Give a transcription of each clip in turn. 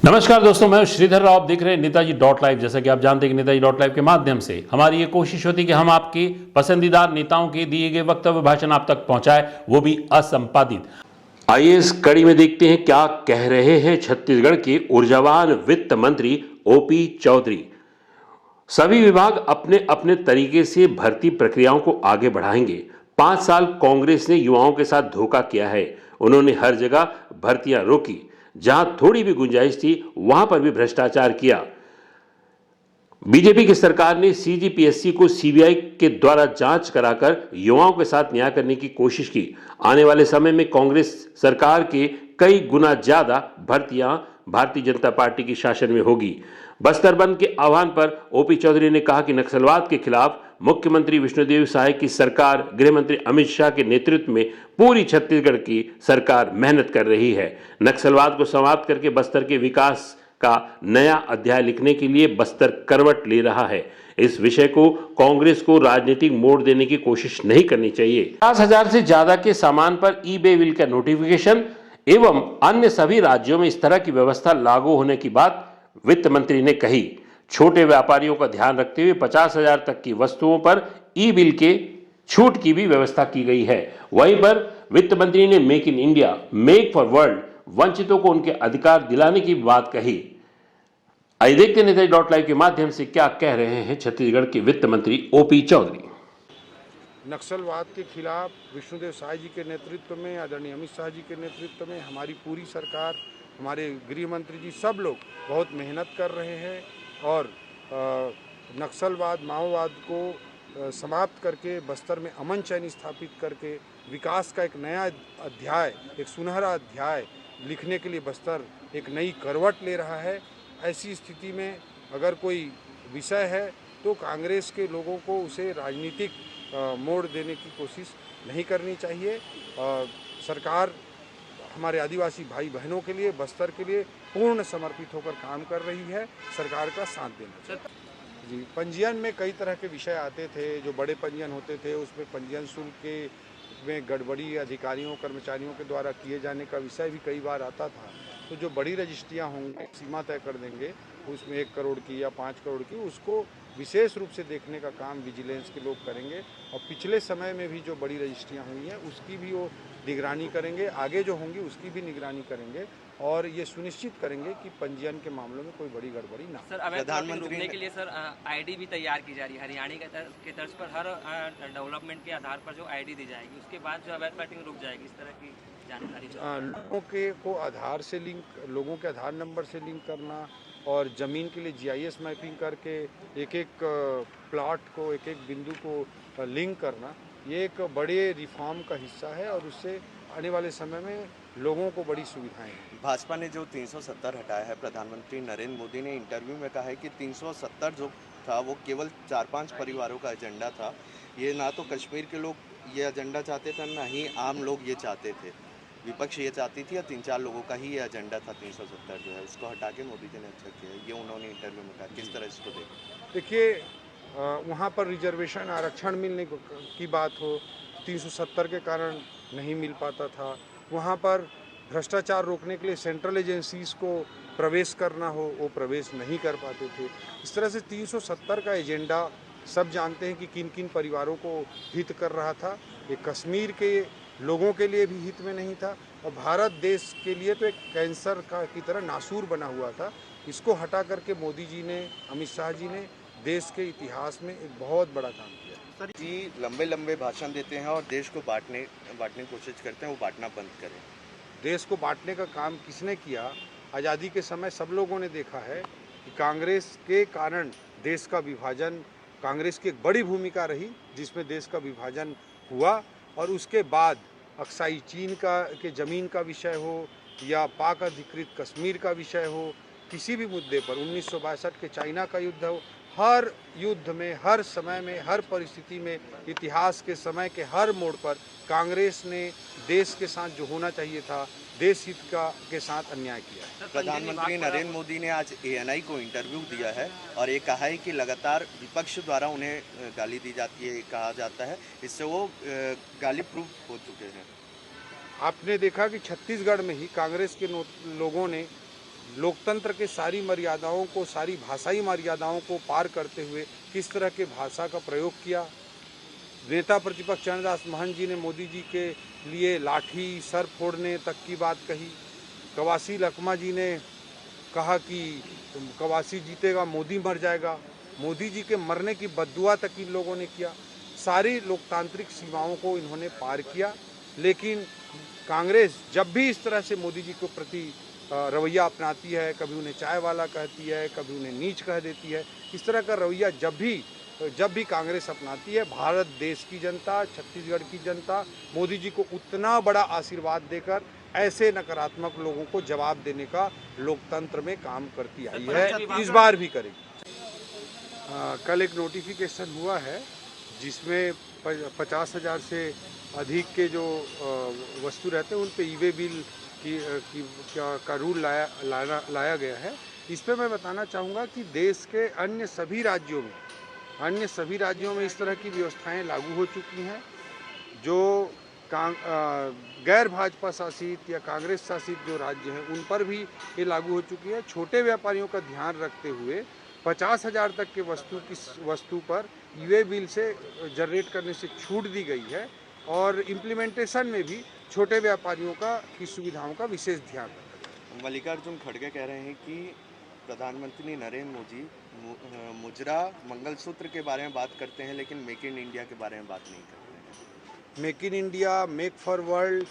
नमस्कार दोस्तों, मैं श्रीधर राव। आप देख रहे हैं नेताजी डॉट लाइव। जैसा कि आप जानते हैं कि नेताजी डॉट लाइव के माध्यम से हमारी ये कोशिश होती है कि हम आपके पसंदीदा नेताओं के दिए गए वक्तव्य भाषण आप तक पहुंचाए, वो भी असंपादित। आइए इस कड़ी में देखते हैं क्या कह रहे हैं छत्तीसगढ़ के ऊर्जावान वित्त मंत्री ओपी चौधरी। सभी विभाग अपने अपने तरीके से भर्ती प्रक्रियाओं को आगे बढ़ाएंगे। 5 साल कांग्रेस ने युवाओं के साथ धोखा किया है। उन्होंने हर जगह भर्तियां रोकी, जहां थोड़ी भी गुंजाइश थी वहां पर भी भ्रष्टाचार किया। बीजेपी की सरकार ने सीजीपीएससी को सीबीआई के द्वारा जांच कराकर युवाओं के साथ न्याय करने की कोशिश की। आने वाले समय में कांग्रेस सरकार के कई गुना ज्यादा भर्तियां भारतीय जनता पार्टी की शासन में होगी। बस्तर बंद के आह्वान पर ओपी चौधरी ने कहा कि नक्सलवाद के खिलाफ मुख्यमंत्री विष्णुदेव साय की सरकार, गृह मंत्री अमित शाह के नेतृत्व में पूरी छत्तीसगढ़ की सरकार मेहनत कर रही है। नक्सलवाद को समाप्त करके बस्तर के विकास का नया अध्याय लिखने के लिए बस्तर करवट ले रहा है। इस विषय को कांग्रेस को राजनीतिक मोड़ देने की कोशिश नहीं करनी चाहिए। 50,000 से ज्यादा के सामान पर ई बे बिल का नोटिफिकेशन एवं अन्य सभी राज्यों में इस तरह की व्यवस्था लागू होने की बात वित्त मंत्री ने कही। छोटे व्यापारियों का ध्यान रखते हुए 50,000 तक की वस्तुओं पर ई बिल के छूट की भी व्यवस्था की गई है। वहीं पर वित्त मंत्री ने make in India, make for world, वंचितों को उनके अधिकार दिलाने की बात कही। आइए देखते हैं नेताजी डॉट लाइव के माध्यम से क्या कह रहे हैं छत्तीसगढ़ के वित्त मंत्री ओपी चौधरी। नक्सलवाद के खिलाफ विष्णुदेव साय जी के नेतृत्व में, आदरणीय अमित शाह जी के नेतृत्व में हमारी पूरी सरकार, हमारे गृह मंत्री जी, सब लोग बहुत मेहनत कर रहे हैं और नक्सलवाद, माओवाद को समाप्त करके बस्तर में अमन चैन स्थापित करके विकास का एक नया अध्याय, एक सुनहरा अध्याय लिखने के लिए बस्तर एक नई करवट ले रहा है। ऐसी स्थिति में अगर कोई विषय है तो कांग्रेस के लोगों को उसे राजनीतिक मोड़ देने की कोशिश नहीं करनी चाहिए। सरकार हमारे आदिवासी भाई बहनों के लिए, बस्तर के लिए पूर्ण समर्पित होकर काम कर रही है। सरकार का साथ देना चाहिए। जी, पंजीयन में कई तरह के विषय आते थे। जो बड़े पंजीयन होते थे उसमें पंजीयन शुल्क के में गड़बड़ी अधिकारियों कर्मचारियों के द्वारा किए जाने का विषय भी कई बार आता था। तो जो बड़ी रजिस्ट्रियाँ होंगी, सीमा तय कर देंगे, उसमें 1 करोड़ की या 5 करोड़ की, उसको विशेष रूप से देखने का काम विजिलेंस के लोग करेंगे। और पिछले समय में भी जो बड़ी रजिस्ट्रियाँ हुई हैं उसकी भी वो निगरानी करेंगे, आगे जो होंगी उसकी भी निगरानी करेंगे और ये सुनिश्चित करेंगे कि पंजीयन के मामलों में कोई बड़ी गड़बड़ी ना। सर, अवैध प्लॉटिंग रोकने के लिए सर आईडी भी तैयार की जा रही है। हरियाणा के तर्ज पर हर डेवलपमेंट के आधार पर जो आईडी दी जाएगी, उसके बाद जो अवैध प्लॉटिंग रुक जाएगी। इस तरह की जानकारी लोगों के को आधार से लिंक, लोगों के आधार नंबर से लिंक करना और ज़मीन के लिए जीआईएस मैपिंग करके एक एक प्लॉट को, एक एक बिंदु को लिंक करना, ये एक बड़े रिफॉर्म का हिस्सा है और उससे आने वाले समय में लोगों को बड़ी सुविधाएं हैं। भाजपा ने जो 370 हटाया है, प्रधानमंत्री नरेंद्र मोदी ने इंटरव्यू में कहा है कि 370 जो था वो केवल 4-5 परिवारों का एजेंडा था। ये ना तो कश्मीर के लोग ये एजेंडा चाहते थे, ना ही आम लोग ये चाहते थे। विपक्ष ये चाहती थी और 3-4 लोगों का ही ये एजेंडा था। 370 जो है उसको हटा के मोदी जी ने अच्छा किया, ये उन्होंने इंटरव्यू में कहा। किस तरह इसको देखिए, वहाँ पर रिजर्वेशन, आरक्षण मिलने की बात हो, 370 के कारण नहीं मिल पाता था। वहाँ पर भ्रष्टाचार रोकने के लिए सेंट्रल एजेंसीज को प्रवेश करना हो, वो प्रवेश नहीं कर पाते थे। इस तरह से 370 का एजेंडा सब जानते हैं कि किन किन परिवारों को हित कर रहा था। ये कश्मीर के लोगों के लिए भी हित में नहीं था और भारत देश के लिए तो एक कैंसर की तरह नासूर बना हुआ था। इसको हटा करके मोदी जी ने, अमित शाह जी ने देश के इतिहास में एक बहुत बड़ा काम किया। सर जी लंबे लंबे भाषण देते हैं और देश को बांटने की कोशिश करते हैं, वो बांटना बंद करें। देश को बांटने का काम किसने किया? आज़ादी के समय सब लोगों ने देखा है कि कांग्रेस के कारण देश का विभाजन, कांग्रेस की एक बड़ी भूमिका रही जिसमें देश का विभाजन हुआ। और उसके बाद अक्साई चीन के ज़मीन का विषय हो या पाक अधिकृत कश्मीर का विषय हो, किसी भी मुद्दे पर 1962 के चाइना का युद्ध हो, हर युद्ध में, हर समय में, हर परिस्थिति में, इतिहास के समय के हर मोड़ पर कांग्रेस ने देश के साथ जो होना चाहिए था, देश हित के साथ अन्याय किया। प्रधानमंत्री नरेंद्र मोदी ने आज एएनआई को इंटरव्यू दिया है और ये कहा है कि लगातार विपक्ष द्वारा उन्हें गाली दी जाती है, कहा जाता है, इससे वो गाली प्रूफ हो चुके हैं। आपने देखा कि छत्तीसगढ़ में ही कांग्रेस के लोगों ने लोकतंत्र के सारी मर्यादाओं को, सारी भाषाई मर्यादाओं को पार करते हुए किस तरह के भाषा का प्रयोग किया। नेता प्रतिपक्ष चरणदास महंत जी ने मोदी जी के लिए लाठी सर फोड़ने तक की बात कही। कवासी लखमा जी ने कहा कि कवासी जीतेगा मोदी मर जाएगा। मोदी जी के मरने की बद्दुआ तक इन लोगों ने किया। सारी लोकतांत्रिक सीमाओं को इन्होंने पार किया। लेकिन कांग्रेस जब भी इस तरह से मोदी जी को प्रति रवैया अपनाती है, कभी उन्हें चाय वाला कहती है, कभी उन्हें नीच कह देती है, इस तरह का रवैया जब भी कांग्रेस अपनाती है, भारत देश की जनता, छत्तीसगढ़ की जनता मोदी जी को उतना बड़ा आशीर्वाद देकर ऐसे नकारात्मक लोगों को जवाब देने का लोकतंत्र में काम करती आई है, इस बार भी करेगी। कल एक नोटिफिकेशन हुआ है जिसमें 50,000 से अधिक के जो वस्तु रहते हैं उन पे ई-वे बिल का रूल लाया गया है। इस पे मैं बताना चाहूँगा कि देश के अन्य सभी राज्यों में इस तरह की व्यवस्थाएं लागू हो चुकी हैं। जो गैर भाजपा शासित या कांग्रेस शासित जो राज्य हैं उन पर भी ये लागू हो चुकी है। छोटे व्यापारियों का ध्यान रखते हुए 50,000 तक के वस्तु पर ई-वे बिल से जनरेट करने से छूट दी गई है और इम्प्लीमेंटेशन में भी छोटे व्यापारियों की सुविधाओं का विशेष ध्यान रखा गया। मल्लिकार्जुन खड़गे कह रहे हैं कि प्रधानमंत्री नरेंद्र मोदी मुजरा मंगलसूत्र के बारे में बात करते हैं लेकिन मेक इन इंडिया के बारे में बात नहीं करते हैं। Make in India, make for world,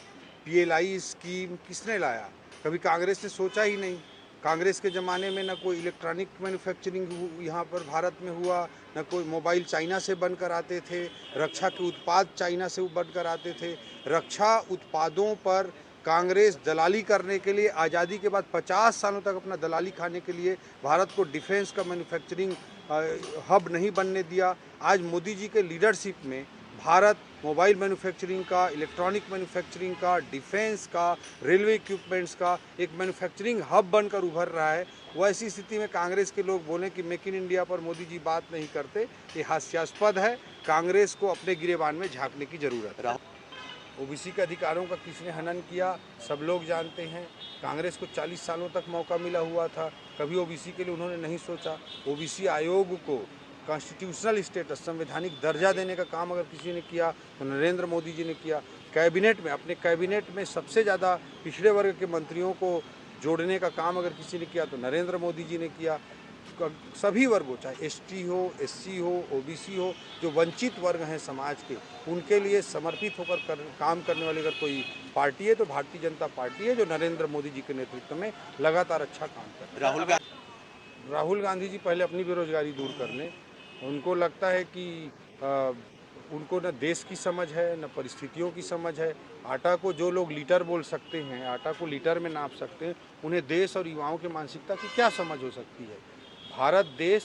PLI scheme किसने लाया? कभी कांग्रेस ने सोचा ही नहीं। कांग्रेस के ज़माने में न कोई इलेक्ट्रॉनिक मैन्युफैक्चरिंग यहाँ पर भारत में हुआ, न कोई मोबाइल चाइना से बनकर आते थे, रक्षा के उत्पाद चाइना से बनकर आते थे। रक्षा उत्पादों पर कांग्रेस दलाली करने के लिए आज़ादी के बाद 50 सालों तक अपना दलाली खाने के लिए भारत को डिफेंस का मैन्युफैक्चरिंग हब नहीं बनने दिया। आज मोदी जी के लीडरशिप में भारत मोबाइल मैन्युफैक्चरिंग का, इलेक्ट्रॉनिक मैन्युफैक्चरिंग का, डिफेंस का, रेलवे इक्विपमेंट्स का एक मैन्युफैक्चरिंग हब बनकर उभर रहा है। वैसी स्थिति में कांग्रेस के लोग बोलें कि मेक इन इंडिया पर मोदी जी बात नहीं करते, ये हास्यास्पद है। कांग्रेस को अपने गिरेबान में झांकने की ज़रूरत है। ओबीसी के अधिकारों का किसने हनन किया सब लोग जानते हैं। कांग्रेस को 40 सालों तक मौका मिला हुआ था, कभी ओबीसी के लिए उन्होंने नहीं सोचा। ओबीसी आयोग को कॉन्स्टिट्यूशनल स्टेटस, संवैधानिक दर्जा देने का काम अगर किसी ने किया तो नरेंद्र मोदी जी ने किया। कैबिनेट में, अपने कैबिनेट में सबसे ज़्यादा पिछड़े वर्ग के मंत्रियों को जोड़ने का काम अगर किसी ने किया तो नरेंद्र मोदी जी ने किया। सभी वर्गों, चाहे ST हो, SC हो, OBC हो, जो वंचित वर्ग हैं समाज के, उनके लिए समर्पित होकर काम करने वाली अगर कोई पार्टी है तो भारतीय जनता पार्टी है, जो नरेंद्र मोदी जी के नेतृत्व में लगातार अच्छा काम कर रही है। राहुल गांधी जी पहले अपनी बेरोजगारी दूर कर लें। उनको लगता है कि उनको न देश की समझ है न परिस्थितियों की समझ है। आटा को जो लोग लीटर बोल सकते हैं, आटा को लीटर में नाप सकते हैं, उन्हें देश और युवाओं की मानसिकता की क्या समझ हो सकती है। भारत देश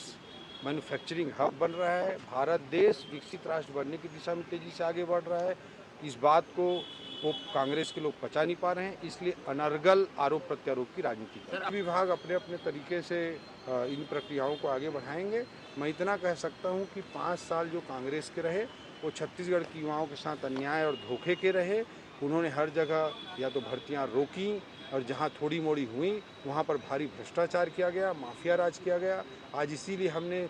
मैन्युफैक्चरिंग हब बन रहा है, भारत देश विकसित राष्ट्र बनने की दिशा में तेज़ी से आगे बढ़ रहा है। इस बात को वो कांग्रेस के लोग पचा नहीं पा रहे हैं, इसलिए अनर्गल आरोप प्रत्यारोप की राजनीति कर रहे हैं। विभाग अपने अपने तरीके से इन प्रक्रियाओं को आगे बढ़ाएंगे। मैं इतना कह सकता हूं कि 5 साल जो कांग्रेस के रहे वो छत्तीसगढ़ के युवाओं के साथ अन्याय और धोखे के रहे। उन्होंने हर जगह या तो भर्तियां रोकी और जहां थोड़ी मोड़ी हुई वहां पर भारी भ्रष्टाचार किया गया, माफिया राज किया गया। आज इसीलिए हमने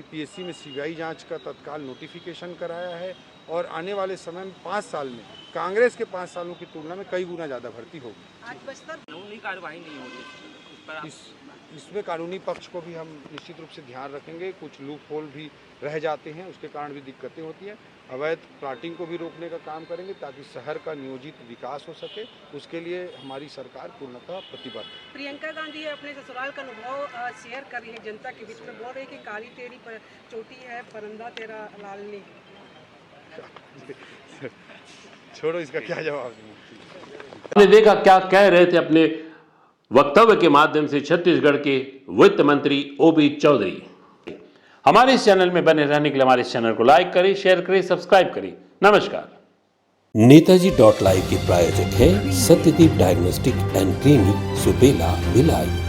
PSC में CBI जांच का तत्काल नोटिफिकेशन कराया है और आने वाले समय में 5 साल में कांग्रेस के 5 सालों की तुलना में कई गुना ज़्यादा भर्ती होगी। आज बस्तर कानूनी कार्रवाई नहीं हो रही, इसमें कानूनी पक्ष को भी हम निश्चित रूप से ध्यान रखेंगे। कुछ लूप होल भी रह जाते हैं, उसके कारण भी दिक्कतें होती हैं। अवैध प्लाटिंग को भी रोकने का काम करेंगे ताकि शहर का नियोजित विकास हो सके। उसके लिए हमारी सरकार पूर्णतः प्रतिबद्ध है। प्रियंका गांधी अपने ससुराल का अनुभव शेयर कर रही है जनता के बीच में, बोल रही है कि काली तेरी चोटी है, परंदा तेरा लालनी। छोड़ो, इसका क्या जवाब दूं। आपने देखा क्या कह रहे थे अपने वक्तव्य के माध्यम से छत्तीसगढ़ के वित्त मंत्री OB चौधरी। हमारे इस चैनल में बने रहने के लिए हमारे इस चैनल को लाइक करें, शेयर करें, सब्सक्राइब करें। नमस्कार। नेताजी.live के प्रायोजक है Satyadeep diagnostic and clinic, Supela, Bhilai.